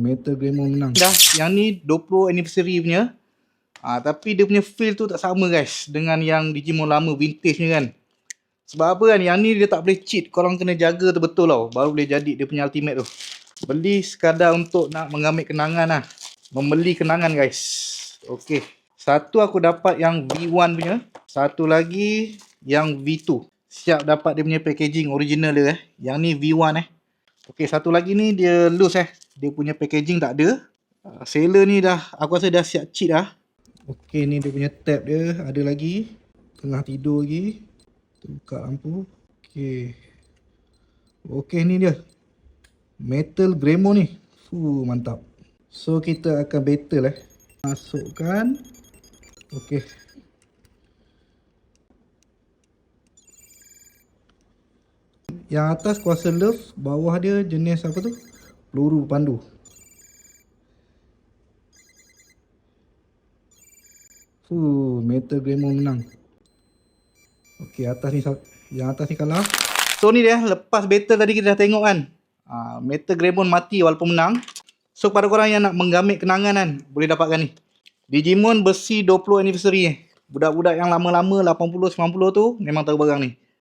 Metal Greymon menang. Dah, yang ni 20 anniversary punya. Tapi dia punya feel tu tak sama guys dengan yang Digimon lama vintage ni kan. Sebab apa kan, yang ni dia tak boleh cheat. Korang kena jaga tu betul tau, baru boleh jadi dia punya ultimate tu. Beli sekadar untuk nak mengambil kenangan lah. Membeli kenangan guys. Okay. Satu aku dapat yang V1 punya. Satu lagi yang V2. Siap dapat dia punya packaging original dia Yang ni V1 Okay, satu lagi ni dia loose Dia punya packaging tak ada. Seller ni dah, aku rasa dah siap cheat lah. Okay, ni dia punya tab dia. Ada lagi. Tengah tidur lagi. Buka lampu. Okay, ni dia Metal Greymon ni. Mantap. So kita akan battle Masukkan. Okay. Yang atas kuasa love, bawah dia jenis apa tu? Peluru pandu. Metal Greymon menang. Okay, yang atas ni kalah. So ni dia, lepas battle tadi kita dah tengok kan. Metal Greymon mati walaupun menang. So pada korang yang nak menggamit kenangan kan, boleh dapatkan ni. Digimon besi 20 anniversary Budak-budak yang lama-lama 80-90 tu memang tahu barang ni.